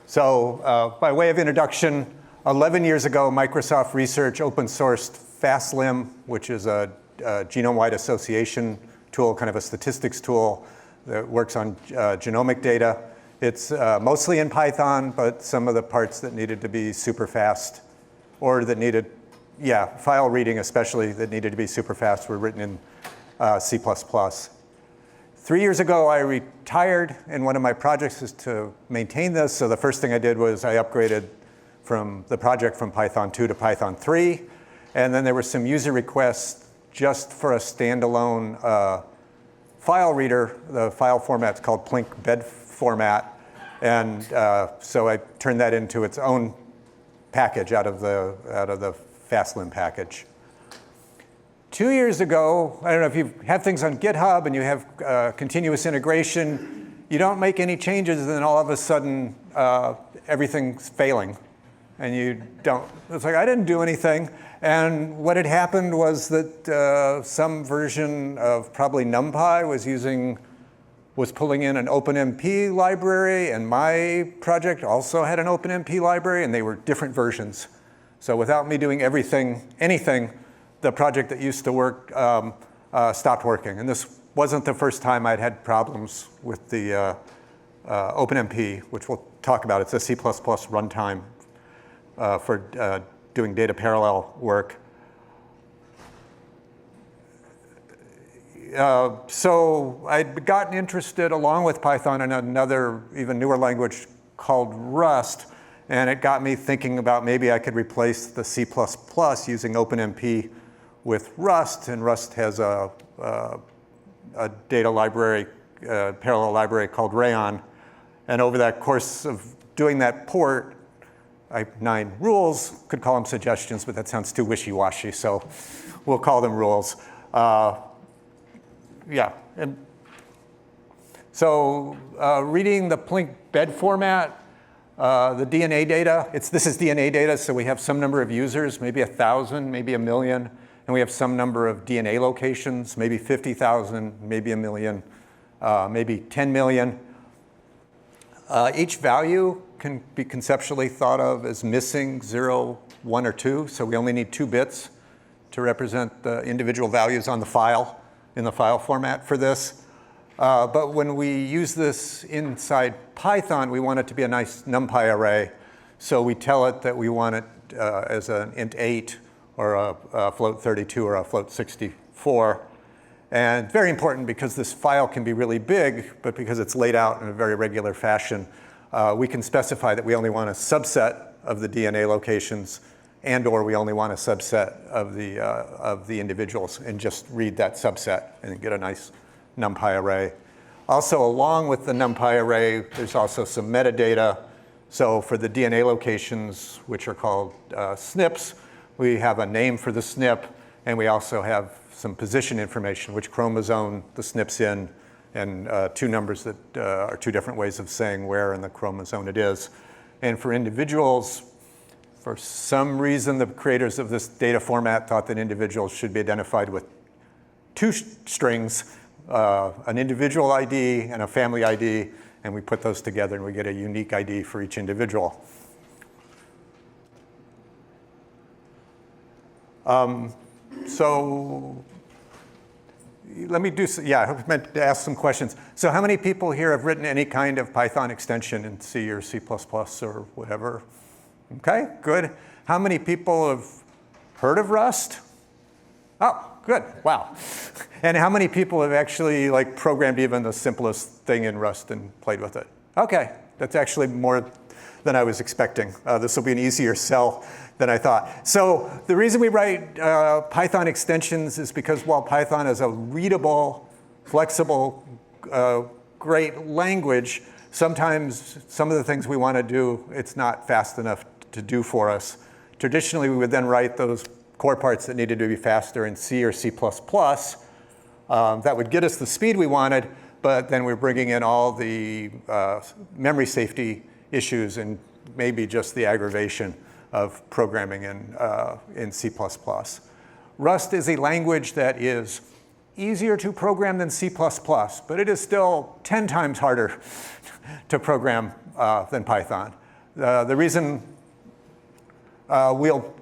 So by way of introduction, 11 years ago, Microsoft Research open sourced FastLim, which is a genome-wide association tool, kind of a statistics tool that works on genomic data. It's mostly in Python, but some of the parts that needed to be super fast, or that needed, file reading especially, that needed to be super fast were written in C++. 3 years ago, I retired, and one of my projects is to maintain this. So the first thing I did was I upgraded from the project from Python 2 to Python 3. And then there were some user requests just for a standalone file reader. The file format's called Plink bed format. And so I turned that into its own package out of the FastLim package. 2 years ago, I don't know if you have things on GitHub and you have continuous integration, you don't make any changes and then all of a sudden everything's failing. And you don't, it's like, I didn't do anything. And what had happened was that some version of probably NumPy was pulling in an OpenMP library, and my project also had an OpenMP library, and they were different versions. So without me doing anything, the project that used to work stopped working. And this wasn't the first time I'd had problems with the OpenMP, which we'll talk about. It's a C++ runtime for doing data parallel work. So I'd gotten interested, along with Python, in another, even newer language called Rust. And it got me thinking about maybe I could replace the C++ using OpenMP with Rust. And Rust has a data library, parallel library called Rayon. And over that course of doing that port, I have 9 rules. Could call them suggestions, but that sounds too wishy-washy, so we'll call them rules. And so reading the Plink bed format, the DNA data, this is DNA data, so we have some number of users, maybe 1,000, maybe 1 million, and we have some number of DNA locations, maybe 50,000, maybe 1 million, maybe 10 million. Each value can be conceptually thought of as missing 0, 1, or 2, so we only need 2 bits to represent the individual values on the file, in the file format for this. But when we use this inside Python, we want it to be a nice NumPy array. So we tell it that we want it as an int 8 or a float 32 or a float 64. And very important because this file can be really big, but because it's laid out in a very regular fashion, we can specify that we only want a subset of the DNA locations and or we only want a subset of the individuals and just read that subset and get a nice NumPy array. Also, along with the NumPy array, there's also some metadata. So for the DNA locations, which are called SNPs, we have a name for the SNP, and we also have some position information, which chromosome the SNP's in, and 2 numbers that are 2 different ways of saying where in the chromosome it is. And for individuals, for some reason, the creators of this data format thought that individuals should be identified with 2 strings, an individual ID and a family ID, and we put those together and we get a unique ID for each individual. So let me do, I meant to ask some questions. So how many people here have written any kind of Python extension in C or C++ or whatever? Okay, good. How many people have heard of Rust? Oh, good, wow. And how many people have actually programmed even the simplest thing in Rust and played with it? Okay, that's actually more than I was expecting. This will be an easier sell than I thought. So the reason we write Python extensions is because while Python is a readable, flexible, great language, sometimes some of the things we want to do, it's not fast enough to do for us. Traditionally, we would then write those core parts that needed to be faster in C or C++. That would get us the speed we wanted, but then we're bringing in all the memory safety issues and maybe just the aggravation of programming in C++. Rust is a language that is easier to program than C++, but it is still 10 times harder to program than Python. The reason we'll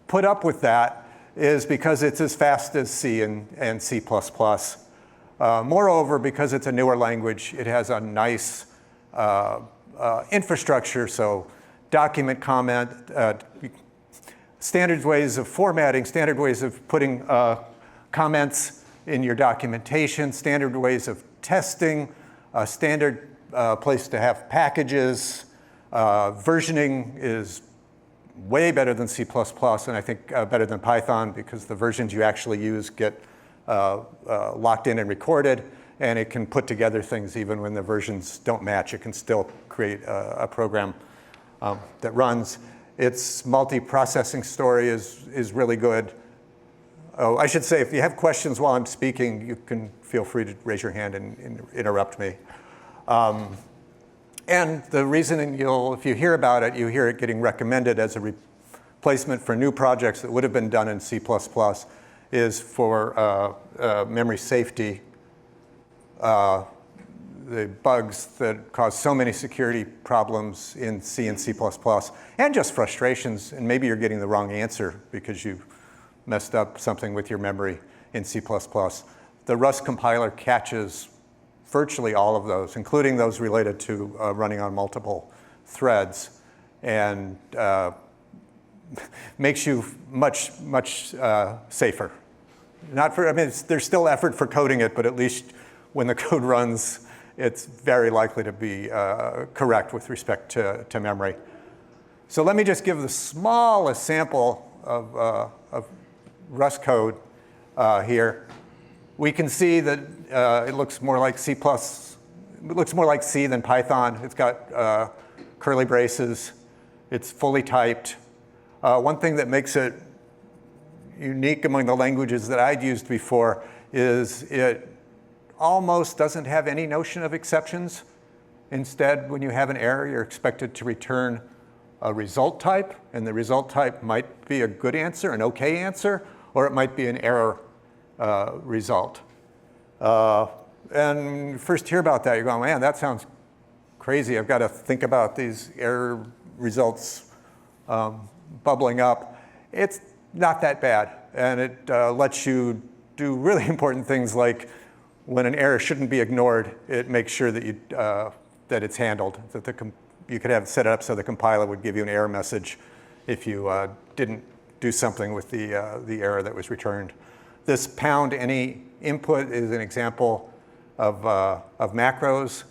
put up with that is because it's as fast as C and C++. Moreover, because it's a newer language, it has a nice infrastructure, so document comment, standard ways of formatting, standard ways of putting comments in your documentation, standard ways of testing, a standard place to have packages. Versioning is way better than C++, and I think better than Python, because the versions you actually use get locked in and recorded, and it can put together things even when the versions don't match. It can still create a program that runs. Its multi-processing story is really good. Oh, I should say, if you have questions while I'm speaking, you can feel free to raise your hand and interrupt me. And the reason if you hear about it, you hear it getting recommended as a replacement for new projects that would have been done in C++, is for memory safety. The bugs that cause so many security problems in C and C++, and just frustrations, and maybe you're getting the wrong answer because you messed up something with your memory in C++. The Rust compiler catches virtually all of those, including those related to running on multiple threads, and makes you much safer. I mean, there's still effort for coding it, but at least when the code runs, it's very likely to be correct with respect to memory. So let me just give the smallest sample of Rust code here. We can see that it looks more like C++. It looks more like C than Python. It's got curly braces. It's fully typed. One thing that makes it unique among the languages that I'd used before is it almost doesn't have any notion of exceptions. Instead, when you have an error, you're expected to return a result type, and the result type might be a good answer, an okay answer, or it might be an error result. And you first hear about that, you're going, man, that sounds crazy. I've got to think about these error results bubbling up. It's not that bad, and it lets you do really important things like when an error shouldn't be ignored, it makes sure that that it's handled. That you could have set it up so the compiler would give you an error message if you didn't do something with the error that was returned. This pound any input is an example of macros.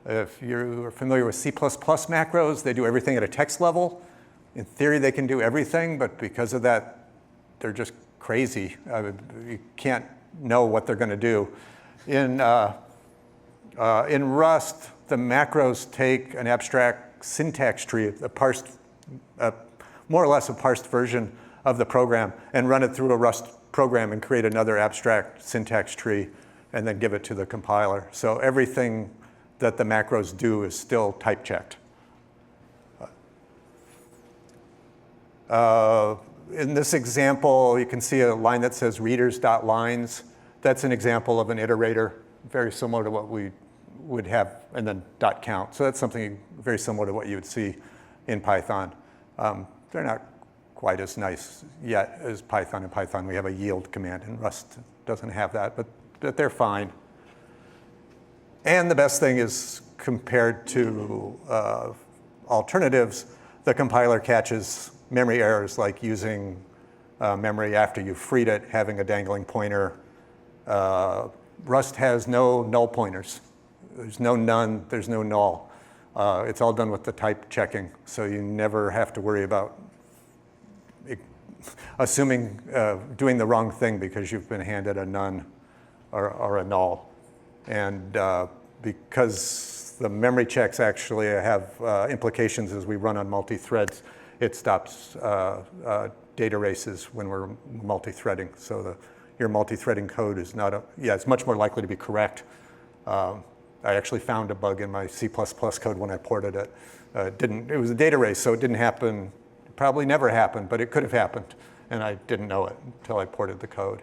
If you're familiar with C++ macros, they do everything at a text level. In theory, they can do everything, but because of that, they're just crazy. You can't know what they're going to do. In Rust, the macros take an abstract syntax tree, more or less a parsed version of the program, and run it through a Rust program and create another abstract syntax tree, and then give it to the compiler. So everything that the macros do is still type checked. In this example, you can see a line that says readers.lines. That's an example of an iterator, very similar to what we would have, and then .count. So that's something very similar to what you would see in Python. They're not quite as nice yet as Python. In Python, we have a yield command, and Rust doesn't have that, but they're fine. And the best thing is, compared to alternatives, the compiler catches memory errors like using memory after you've freed it, having a dangling pointer. Rust has no null pointers. There's no none, there's no null. It's all done with the type checking, so you never have to worry about assuming doing the wrong thing because you've been handed a none or a null. And because the memory checks actually have implications as we run on multi-threads, it stops data races when we're multi-threading. So your multi-threading code is not it's much more likely to be correct. I actually found a bug in my C++ code when I ported it. It was a data race, so it didn't happen, probably never happened, but it could have happened, and I didn't know it until I ported the code.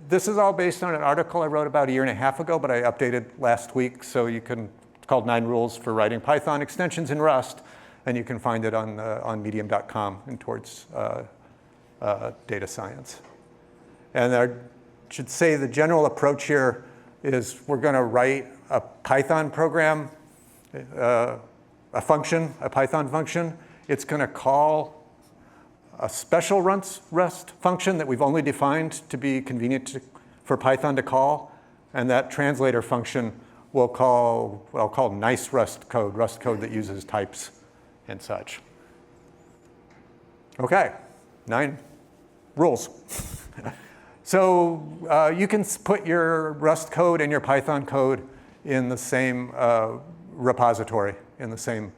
This is all based on an article I wrote about a year and a half ago, but I updated last week, so you can called 9 Rules for Writing Python Extensions in Rust, and you can find it on medium.com and towards data science. And I should say the general approach here is we're going to write a Python program, a Python function. It's going to call a special Rust function that we've only defined to be convenient for Python to call. And that translator function we'll call nice Rust code that uses types and such. OK, 9 rules. So you can put your Rust code and your Python code in the same repository, in the same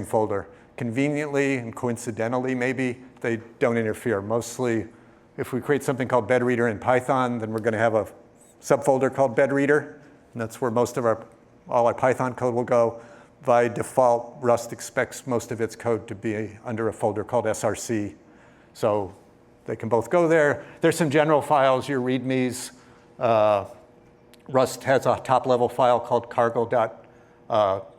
folder. Conveniently and coincidentally, maybe, they don't interfere. Mostly, if we create something called bedreader in Python, then we're going to have a subfolder called bedreader, and that's where most of all our Python code will go. By default, Rust expects most of its code to be under a folder called src. So they can both go there. There's some general files, your readmes. Rust has a top-level file called cargo.toml.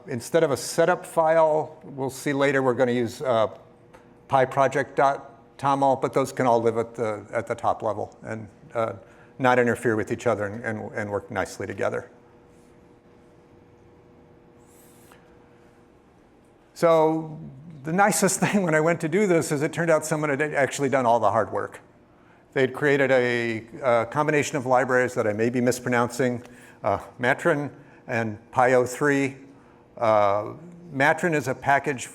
Instead of a setup file, we'll see later we're going to use pyproject.toml, but those can all live at the top level and not interfere with each other and work nicely together. So the nicest thing when I went to do this is it turned out someone had actually done all the hard work. They'd created a combination of libraries that I may be mispronouncing, Matrin and Pyo3. Matrin is a package,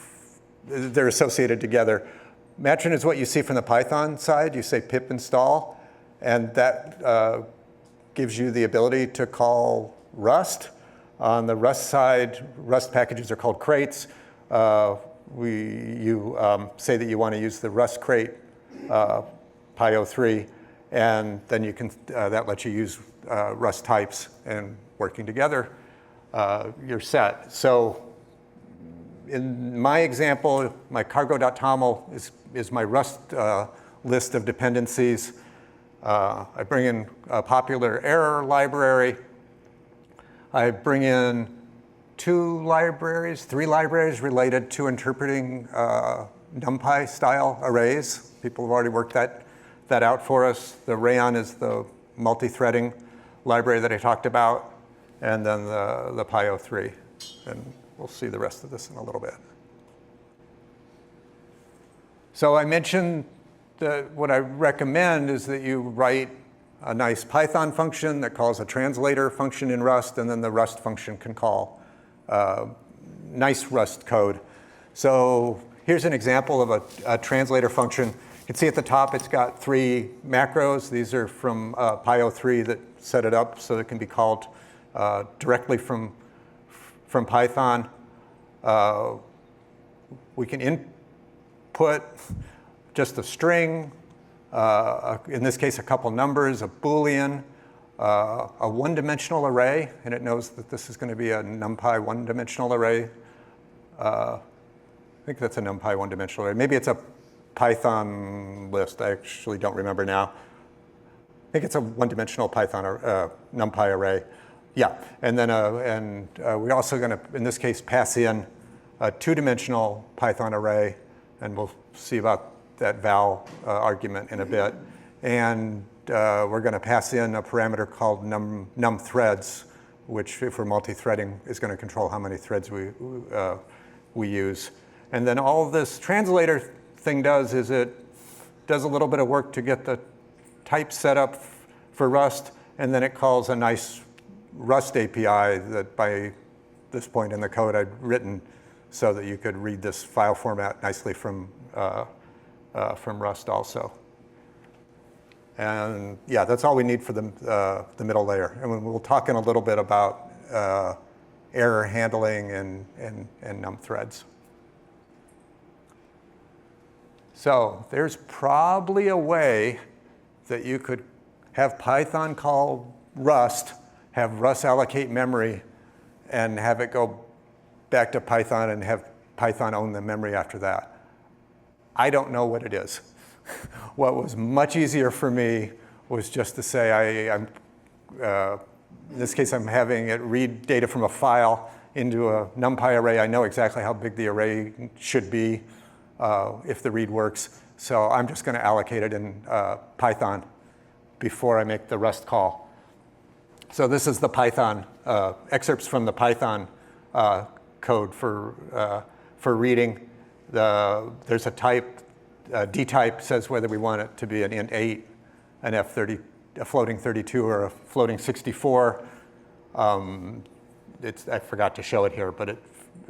they're associated together. Matrin is what you see from the Python side. You say pip install, and that gives you the ability to call Rust. On the Rust side, Rust packages are called crates. You say that you want to use the Rust crate Pyo3, and then you can that lets you use Rust types, and working together, you're set. So in my example, my cargo.toml is my Rust list of dependencies. I bring in a popular error library. I bring in 3 libraries related to interpreting NumPy style arrays. People have already worked that out for us. The Rayon is the multithreading library that I talked about, and then the Pyo3. And we'll see the rest of this in a little bit. So I mentioned that what I recommend is that you write a nice Python function that calls a translator function in Rust, and then the Rust function can call nice Rust code. So here's an example of a translator function. You can see at the top it's got 3 macros. These are from Pyo3 that set it up so it can be called directly from Python. We can input just a string, in this case a couple numbers, a Boolean, a one-dimensional array, and it knows that this is going to be a NumPy one-dimensional array. I think that's a NumPy one-dimensional array. Maybe it's a Python list. I actually don't remember now. I think it's a one-dimensional Python or NumPy array. Yeah, and then we're also going to, in this case, pass in a 2-dimensional Python array, and we'll see about that val argument in a bit. And we're going to pass in a parameter called numThreads, which, if we're multi-threading, is going to control how many threads we use. And then all this translator thing does is it does a little bit of work to get the type set up for Rust, and then it calls a nice Rust API that by this point in the code I'd written so that you could read this file format nicely from Rust also. And yeah, that's all we need for the middle layer. And we'll talk in a little bit about error handling and numThreads. So there's probably a way that you could have Python call Rust, have Rust allocate memory, and have it go back to Python and have Python own the memory after that. I don't know what it is. What was much easier for me was just to say in this case, I'm having it read data from a file into a NumPy array. I know exactly how big the array should be if the read works. So I'm just going to allocate it in Python before I make the Rust call. So this is the Python, excerpts from the Python code for reading. There's a type, dtype says whether we want it to be an int 8, an f30, a floating 32, or a floating 64. I forgot to show it here, but it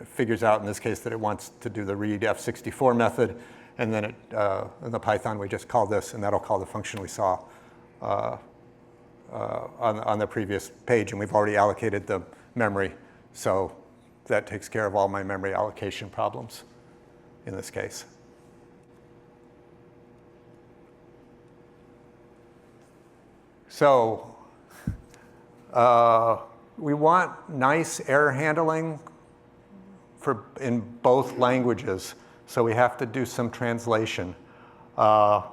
figures out in this case that it wants to do the read f64 method, and then in the Python we just call this, and that'll call the function we saw on the previous page, and we've already allocated the memory, so that takes care of all my memory allocation problems in this case. So we want nice error handling in both languages, so we have to do some translation. Where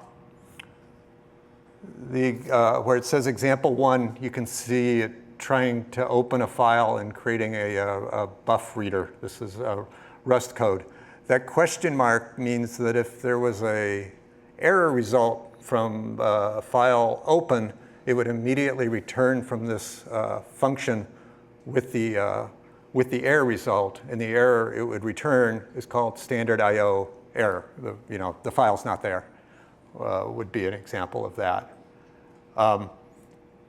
it says example 1, you can see it trying to open a file and creating a buff reader. This is Rust code. That question mark means that if there was a error result from a file open, it would immediately return from this function with the error result, and the error it would return is called standard IO error. The file's not there would be an example of that.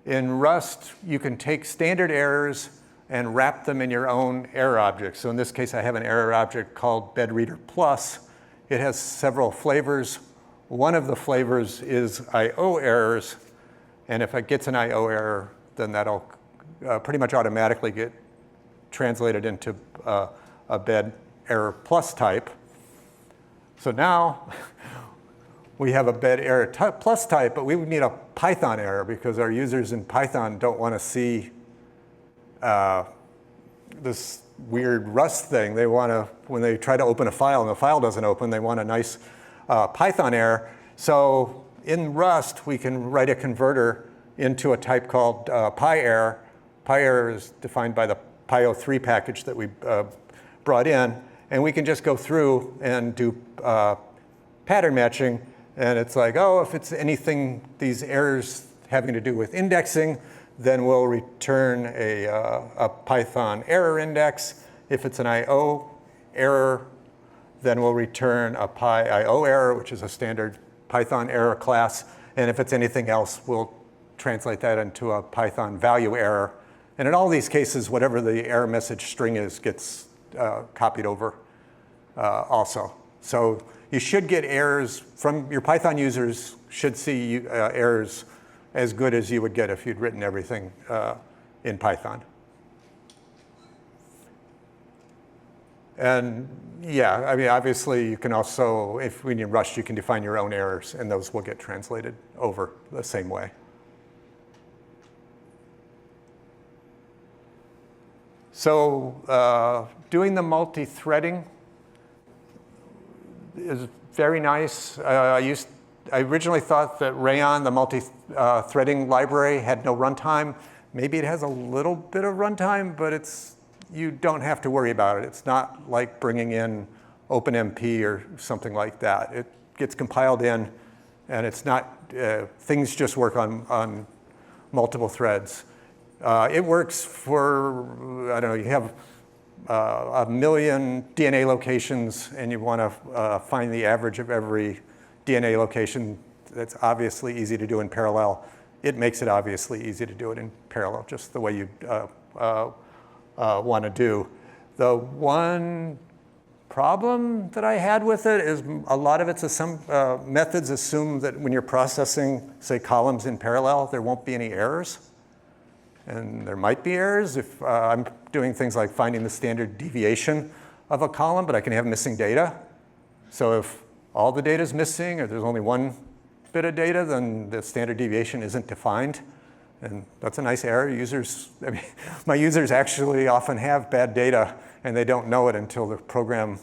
In Rust, you can take standard errors and wrap them in your own error object. So in this case, I have an error object called bedreader plus. It has several flavors. One of the flavors is IO errors, and if it gets an IO error, then that'll pretty much automatically get translated into a bed error plus type. So now we have a bed error plus type, but we would need a Python error because our users in Python don't want to see this weird Rust thing. They want to, when they try to open a file and the file doesn't open, they want a nice Python error. So in Rust, we can write a converter into a type called PyError. PyError is defined by the Py03 package that we brought in, and we can just go through and do pattern matching, and it's like, oh, if it's anything, these errors having to do with indexing, then we'll return a Python error index. If it's an IO error, then we'll return a PyIO error, which is a standard Python error class, and if it's anything else, we'll translate that into a Python value error. And in all these cases, whatever the error message string is gets copied over also. So you should get errors from your Python users, should see errors as good as you would get if you'd written everything in Python. And yeah, I mean, obviously you can also, if when you Rust, you can define your own errors, and those will get translated over the same way. So doing the multi-threading is very nice. I originally thought that Rayon, the multi-threading library, had no runtime. Maybe it has a little bit of runtime, but you don't have to worry about it. It's not like bringing in OpenMP or something like that. It gets compiled in, and it's not, things just work on multiple threads. It works for, I don't know, you have 1 million DNA locations, and you want to find the average of every DNA location. That's obviously easy to do in parallel. It makes it obviously easy to do it in parallel, just the way you want to do. The one problem that I had with it is a lot of it's methods assume that when you're processing, say, columns in parallel, there won't be any errors. And there might be errors if I'm doing things like finding the standard deviation of a column, but I can have missing data. So if all the data is missing, or there's only one bit of data, then the standard deviation isn't defined. And that's a nice error. My users actually often have bad data, and they don't know it until the program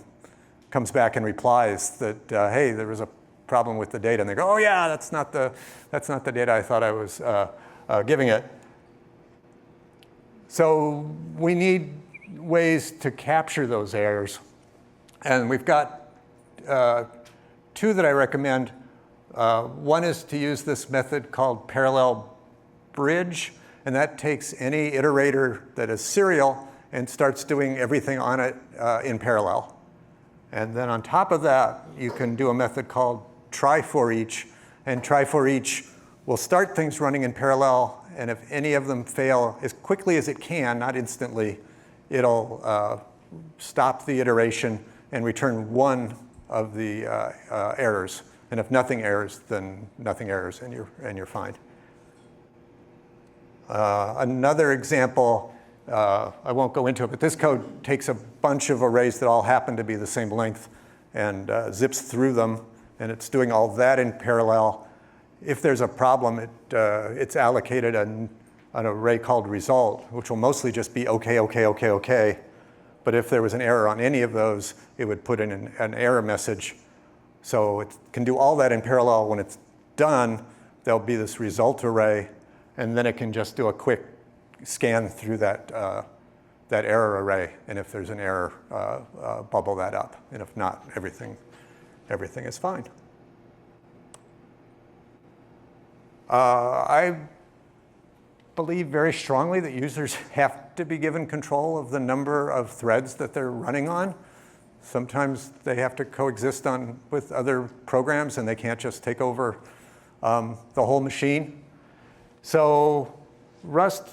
comes back and replies that, hey, there was a problem with the data. And they go, oh yeah, that's not the data I thought I was giving it. So we need ways to capture those errors. And we've got two that I recommend. One is to use this method called parallel bridge, and that takes any iterator that is serial and starts doing everything on it in parallel. And then on top of that, you can do a method called try for each, and try for each will start things running in parallel, and if any of them fail as quickly as it can, not instantly, it'll stop the iteration and return one of the errors. And if nothing errors, then nothing errors, and you're fine. Another example, I won't go into it, but this code takes a bunch of arrays that all happen to be the same length and zips through them, and it's doing all that in parallel. If there's a problem, it's allocated an array called result, which will mostly just be OK, OK, OK, OK. But if there was an error on any of those, it would put in an error message. So it can do all that in parallel. When it's done, there'll be this result array, and then it can just do a quick scan through that error array. And if there's an error, bubble that up. And if not, everything is fine. I believe very strongly that users have to be given control of the number of threads that they're running on. Sometimes they have to coexist with other programs, and they can't just take over the whole machine. So Rust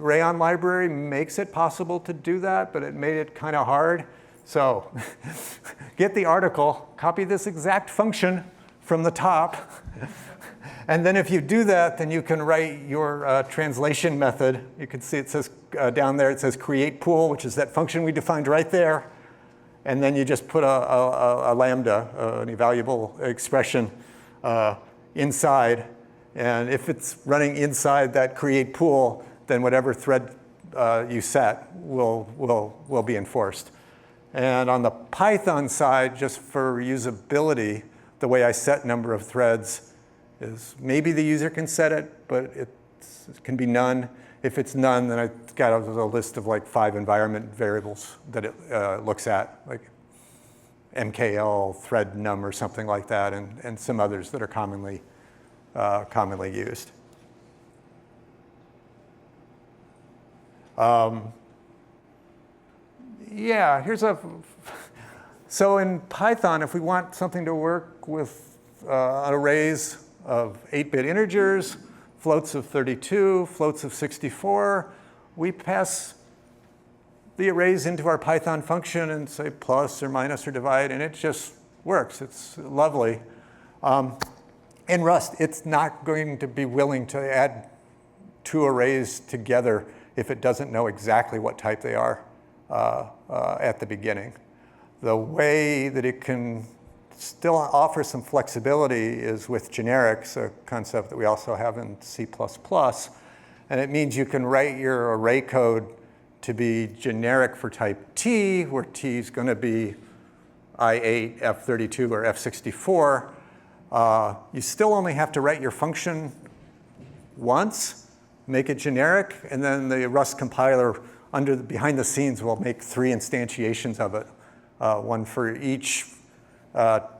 Rayon library makes it possible to do that, but it made it kind of hard. So get the article, copy this exact function from the top, and then if you do that, then you can write your translation method. You can see it says down there, it says create pool, which is that function we defined right there. And then you just put a lambda, an evaluable expression, inside. And if it's running inside that create pool, then whatever thread you set will be enforced. And on the Python side, just for usability, the way I set number of threads is maybe the user can set it, but it can be none. If it's none, then I've got a list of like 5 environment variables that it looks at, like MKL, thread num, or something like that, and some others that are commonly used. Yeah, so in Python, if we want something to work with arrays of 8-bit integers, floats of 32, floats of 64, we pass the arrays into our Python function and say plus or minus or divide, and it just works. It's lovely. In Rust, it's not going to be willing to add 2 arrays together if it doesn't know exactly what type they are at the beginning. The way that it can still offer some flexibility is with generics, a concept that we also have in C++. And it means you can write your array code to be generic for type T, where T is going to be I8, F32, or F64. You still only have to write your function once, make it generic, and then the Rust compiler behind the scenes will make 3 instantiations of it, one for each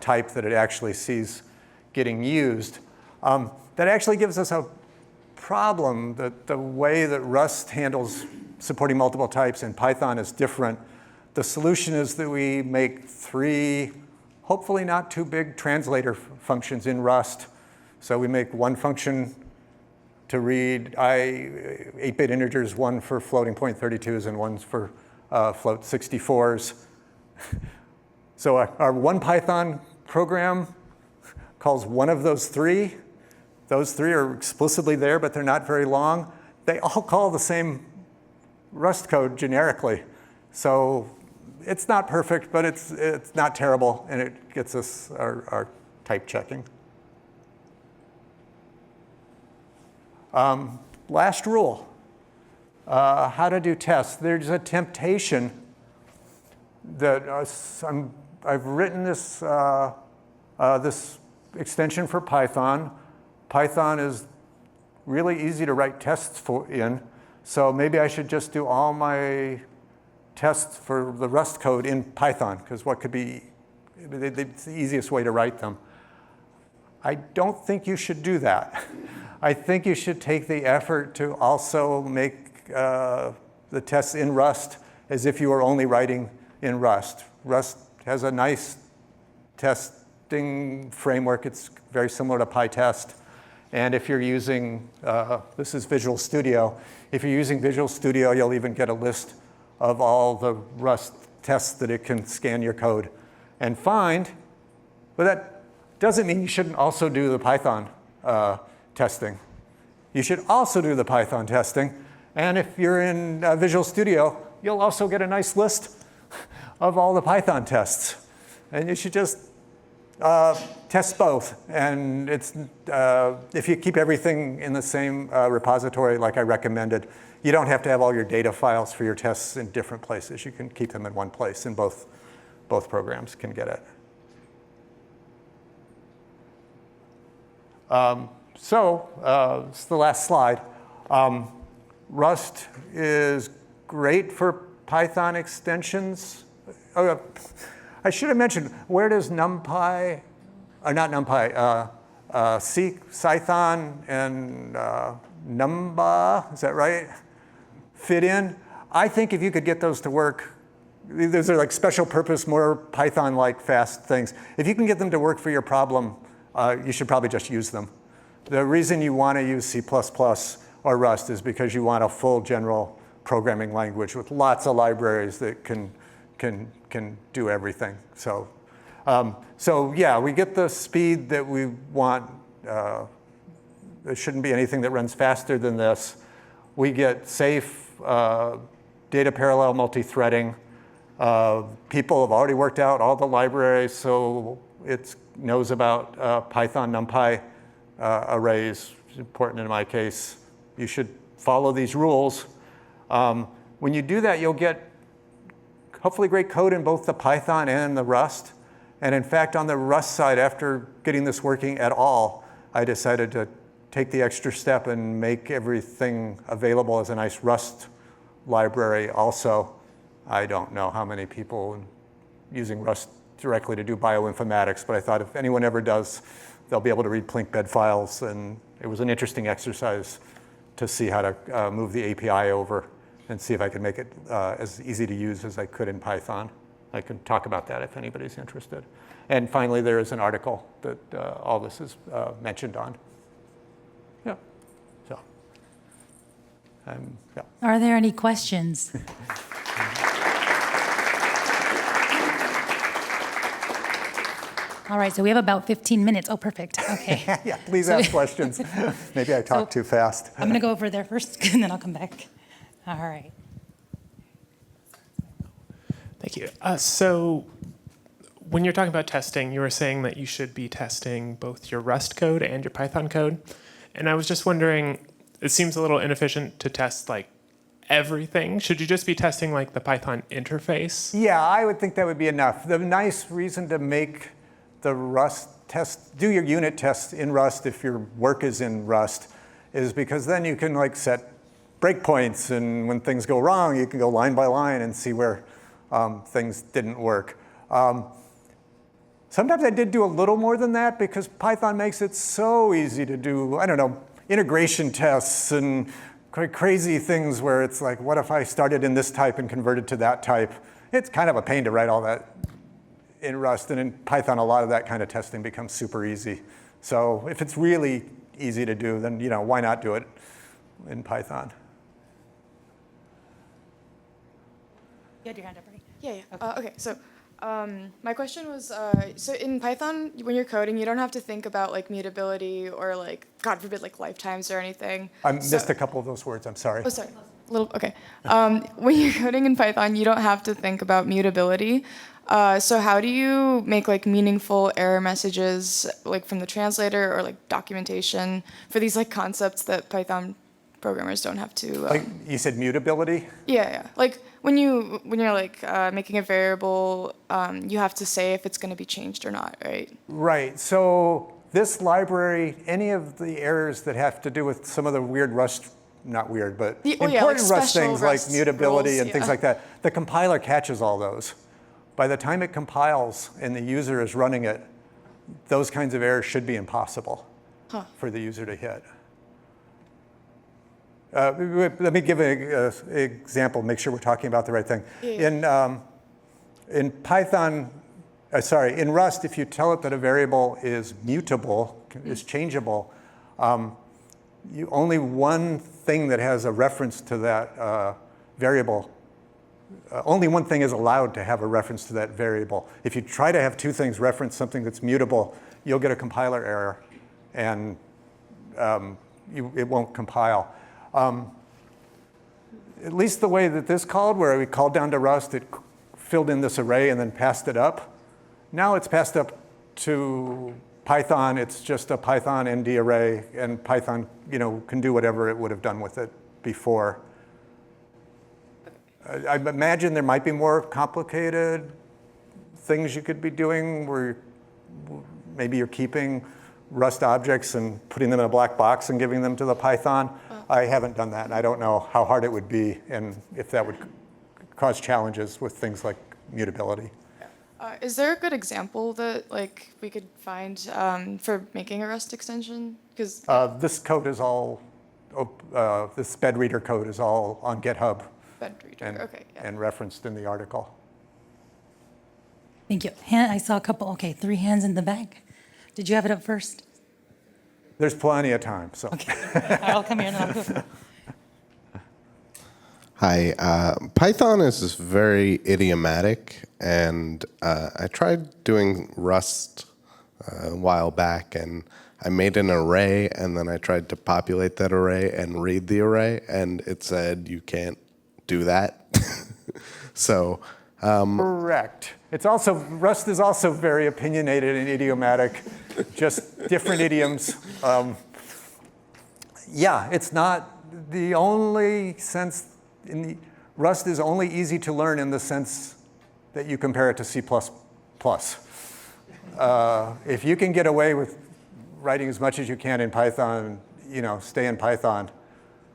type that it actually sees getting used. That actually gives us a problem that the way that Rust handles supporting multiple types in Python is different. The solution is that we make 3, hopefully not too big, translator functions in Rust. So we make one function to read 8-bit integers, one for floating point 32s and one for float 64s. So our one Python program calls one of those 3. Those 3 are explicitly there, but they're not very long. They all call the same Rust code generically. So it's not perfect, but it's not terrible, and it gets us our type checking. Last rule, how to do tests. There's a temptation that I've written this extension for Python. Python is really easy to write tests in. So maybe I should just do all my tests for the Rust code in Python, because what could be it's the easiest way to write them. I don't think you should do that. I think you should take the effort to also make the tests in Rust as if you were only writing in Rust. Rust has a nice testing framework. It's very similar to PyTest. And if you're using, this is Visual Studio. If you're using Visual Studio, you'll even get a list of all the Rust tests that it can scan your code and find. But that doesn't mean you shouldn't also do the Python testing. You should also do the Python testing. And if you're in Visual Studio, you'll also get a nice list of all the Python tests. And you should just test both. And it's, if you keep everything in the same repository like I recommended, you don't have to have all your data files for your tests in different places. You can keep them in one place, and both programs can get it. So it's the last slide. Rust is great for Python extensions. Oh, I should have mentioned, where does NumPy, or not NumPy, Cython and Numba, is that right, fit in? I think if you could get those to work, those are like special purpose, more Python-like fast things. If you can get them to work for your problem, you should probably just use them. The reason you want to use C++ or Rust is because you want a full general programming language with lots of libraries that can do everything. So, so yeah, we get the speed that we want. There shouldn't be anything that runs faster than this. We get safe data parallel multi-threading. People have already worked out all the libraries, so it knows about Python NumPy arrays. It's important in my case. You should follow these rules. When you do that, you'll get hopefully great code in both the Python and the Rust. And in fact, on the Rust side, after getting this working at all, I decided to take the extra step and make everything available as a nice Rust library also. I don't know how many people using Rust directly to do bioinformatics, but I thought if anyone ever does, they'll be able to read plink bed files. And it was an interesting exercise to see how to move the API over and see if I could make it as easy to use as I could in Python. I can talk about that if anybody's interested. And finally, there is an article that all this is mentioned on. Yeah, so. Yeah. Are there any questions? All right, so we have about 15 minutes. Oh, perfect. Okay. Yeah, please ask questions. Maybe I talked too fast. I'm going to go over there first, and then I'll come back. All right. Thank you. So when you're talking about testing, you were saying that you should be testing both your Rust code and your Python code. And I was just wondering, it seems a little inefficient to test like everything. Should you just be testing like the Python interface? Yeah, I would think that would be enough. The nice reason to make the Rust test, do your unit tests in Rust if your work is in Rust, is because then you can like set breakpoints, and when things go wrong, you can go line by line and see where things didn't work. Sometimes I did do a little more than that because Python makes it so easy to do, I don't know, integration tests and crazy things where it's like, what if I started in this type and converted to that type? It's kind of a pain to write all that in Rust, and in Python, a lot of that kind of testing becomes super easy. So if it's really easy to do, then why not do it in Python? You had your hand up, right? Yeah. Okay. So my question was, so in Python, when you're coding, you don't have to think about like mutability or like, God forbid, like lifetimes or anything. I missed a couple of those words. I'm sorry. Oh, sorry. Okay. When you're coding in Python, you don't have to think about mutability. So how do you make like meaningful error messages like from the translator or like documentation for these like concepts that Python programmers don't have to? Like you said, mutability? Yeah. Like when you're like making a variable, you have to say if it's going to be changed or not, right? Right. So this library, any of the errors that have to do with some of the weird Rust not weird, but Yeah, like important Rust special things Rust like mutability rules, and things yeah. like that. The compiler catches all those. By the time it compiles and the user is running it, those kinds of errors should be impossible for the user to hit. Let me give an example, make sure we're talking about the right thing. Yeah. In Python, in Rust, if you tell it that a variable is mutable, is changeable, only one thing that has a reference to that variable, only one thing is allowed to have a reference to that variable. If you try to have two things reference something that's mutable, you'll get a compiler error, and it won't compile. At least the way that this called, where we called down to Rust, it filled in this array and then passed it up. Now it's passed up to Python. It's just a Python ND array, and Python, can do whatever it would have done with it before. I imagine there might be more complicated things you could be doing where maybe you're keeping Rust objects and putting them in a black box and giving them to the Python. I haven't done that, and I don't know how hard it would be and if that would cause challenges with things like mutability. Is there a good example that we could find for making a Rust extension? Because this code is all, this bed reader code is all on GitHub. bed reader, and referenced in the article. Thank you. I saw a couple, 3 hands in the back. Did you have it up first? There's plenty of time, so. Okay, I'll come here and I'll go. Hi, Python is very idiomatic, and I tried doing Rust a while back, and I made an array, and then I tried to populate that array and read the array, and it said you can't do that. So. Correct. It's also, Rust is also very opinionated and idiomatic, just different idioms. Yeah, it's not the only sense, Rust is only easy to learn in the sense that you compare it to C++. If you can get away with writing as much as you can in Python, stay in Python,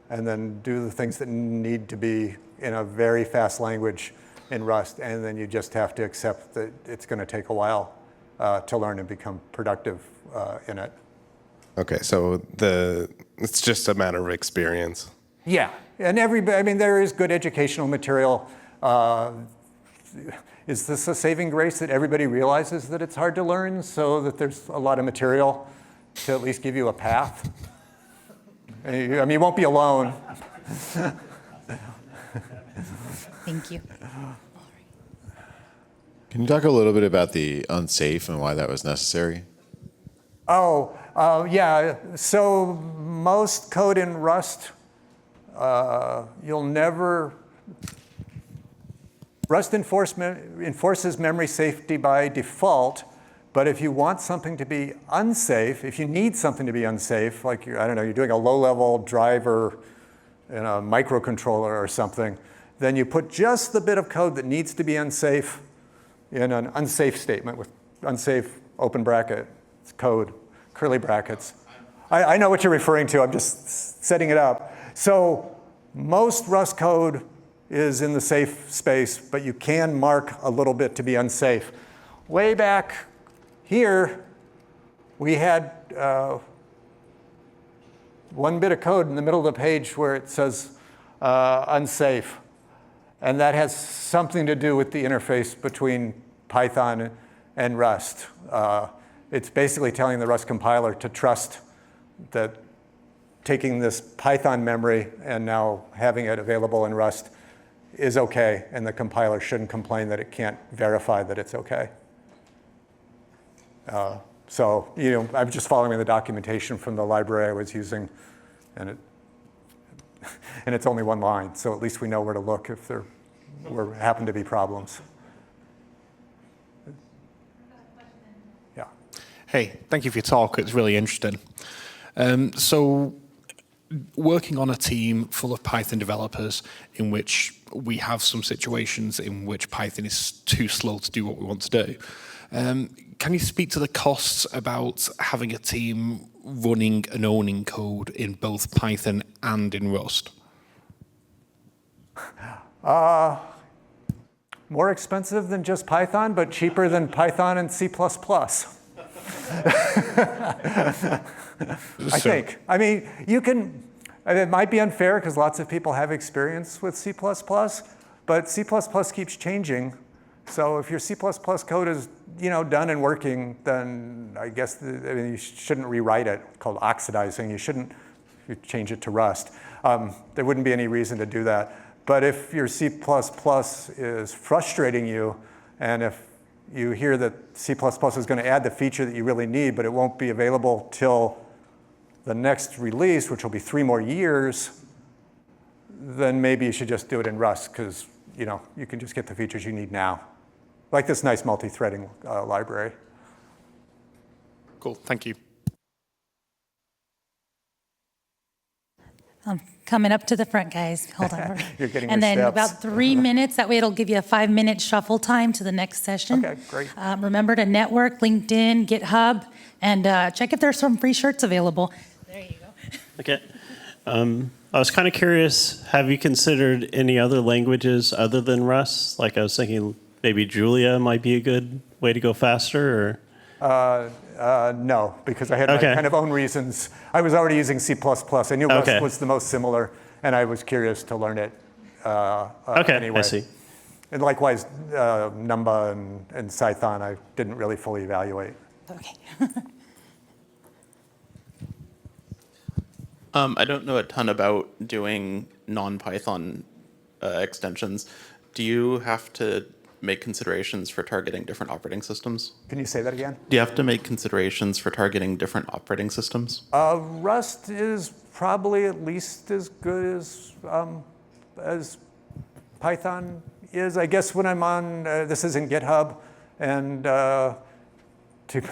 and then do the things that need to be in a very fast language in Rust, and then you just have to accept that it's going to take a while to learn and become productive in it. Okay, so it's just a matter of experience. Yeah, and there is good educational material. Is this a saving grace that everybody realizes that it's hard to learn, so that there's a lot of material to at least give you a path? You won't be alone. Thank you. Can you talk a little bit about the unsafe and why that was necessary? Yeah. So most code in Rust, Rust enforces memory safety by default, but if you want something to be unsafe, if you need something to be unsafe, like you're doing a low-level driver in a microcontroller or something, then you put just the bit of code that needs to be unsafe in an unsafe statement with unsafe open bracket code, curly brackets. I know what you're referring to. I'm just setting it up. So most Rust code is in the safe space, but you can mark a little bit to be unsafe. Way back here, we had one bit of code in the middle of the page where it says unsafe. And that has something to do with the interface between Python and Rust. It's basically telling the Rust compiler to trust that taking this Python memory and now having it available in Rust is okay, and the compiler shouldn't complain that it can't verify that it's okay. So, I'm just following the documentation from the library I was using, and it's only one line, so at least we know where to look if there happen to be problems. Yeah. Hey, thank you for your talk. It's really interesting. So working on a team full of Python developers in which we have some situations in which Python is too slow to do what we want to do. Can you speak to the costs about having a team running and owning code in both Python and in Rust? More expensive than just Python, but cheaper than Python and C++. I think. I mean, you can, it might be unfair because lots of people have experience with C++, but C++ keeps changing. So if your C++ code is done and working, then I guess you shouldn't rewrite it. It's called oxidizing. You shouldn't change it to Rust. There wouldn't be any reason to do that. But if your C++ is frustrating you, and if you hear that C++ is going to add the feature that you really need, but it won't be available till the next release, which will be 3 more years, then maybe you should just do it in Rust, because you can just get the features you need now. Like this nice multi-threading library. Cool, thank you. Coming up to the front, guys. Hold on. You're getting and your then steps. about 3 minutes. That way it'll give you a 5-minute shuffle time to the next session. Okay, great. Remember to network, LinkedIn, GitHub, and check if there's some free shirts available. There you go. Okay. I was kind of curious, have you considered any other languages other than Rust? Like I was thinking maybe Julia might be a good way to go faster, or? No, because I had my kind of own reasons. I was already using C++. I knew Rust was the most similar, and I was curious to learn it anyway. I see. And likewise, Numba and Python, I didn't really fully evaluate. Okay. I don't know a ton about doing non-Python extensions. Do you have to make considerations for targeting different operating systems? Can you say that again? Do you have to make considerations for targeting different operating systems? Rust is probably at least as good as Python is. I guess when I'm on, this is in GitHub, and to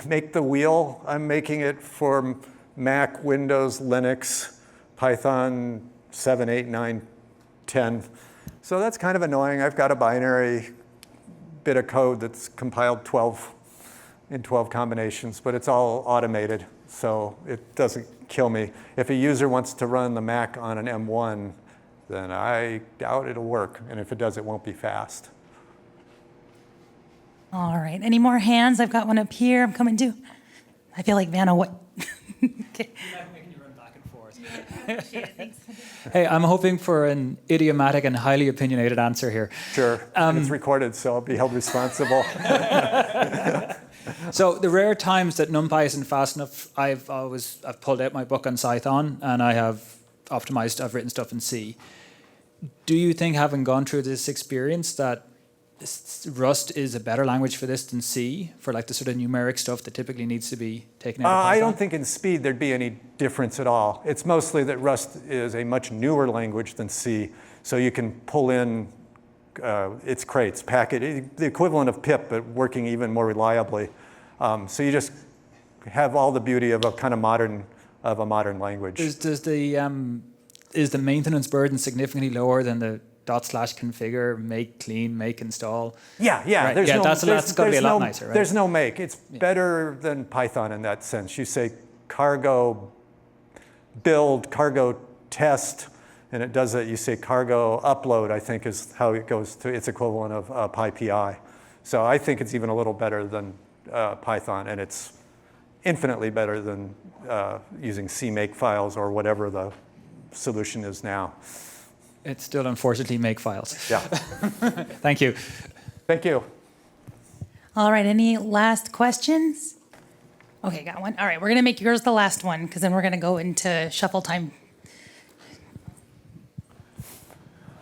make the wheel, I'm making it for Mac, Windows, Linux, Python 7, 8, 9, 10. So that's kind of annoying. I've got a binary bit of code that's compiled in 12 combinations, but it's all automated, so it doesn't kill me. If a user wants to run the Mac on an M1, then I doubt it'll work, and if it does, it won't be fast. All right. Any more hands? I've got one up here. I'm coming to. I feel like Vanna. What? Okay. Hey, I'm hoping for an idiomatic and highly opinionated answer here. Sure. And it's recorded, so I'll be held responsible. So the rare times that NumPy isn't fast enough, I've pulled out my book on Python and I have optimized. I've written stuff in C. Do you think, having gone through this experience, that Rust is a better language for this than C, for like the sort of numeric stuff that typically needs to be taken out of Python? I don't think in speed there'd be any difference at all. It's mostly that Rust is a much newer language than C, so you can pull in its crates, packet, the equivalent of pip, but working even more reliably. So you just have all the beauty of a kind of modern language. Is the maintenance burden significantly lower than the /configure, make, clean, make, install? Yeah. Right. That's got to be a lot nicer, right? There's no make. It's better than Python in that sense. You say cargo build, cargo test, and it does it. You say cargo upload, I think is how it goes to its equivalent of PyPI. So I think it's even a little better than Python, and it's infinitely better than using CMake files or whatever the solution is now. It's still unfortunately make files. Yeah. Thank you. Thank you. All right. Any last questions? Okay, got one. All right, we're going to make yours the last one, because then we're going to go into shuffle time.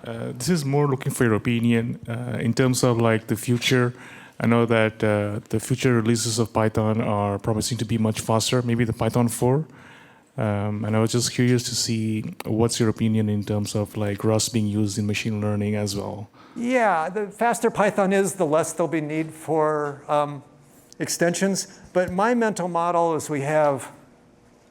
This is more looking for your opinion in terms of like the future. I know that the future releases of Python are promising to be much faster, maybe the Python 4. And I was just curious to see what's your opinion in terms of like Rust being used in machine learning as well. Yeah, the faster Python is, the less there'll be need for extensions. But my mental model is we have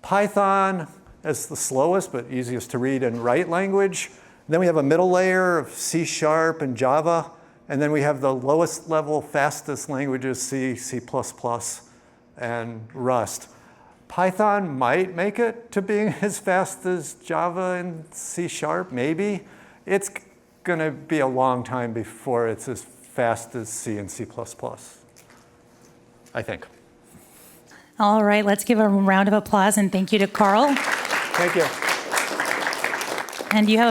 Python as the slowest but easiest to read and write language. Then we have a middle layer of C# and Java. And then we have the lowest level, fastest languages, C, C++, and Rust. Python might make it to being as fast as Java and C#, maybe. It's going to be a long time before it's as fast as C and C++, I think. All right, let's give a round of applause and thank you to Carl. Thank you. And you have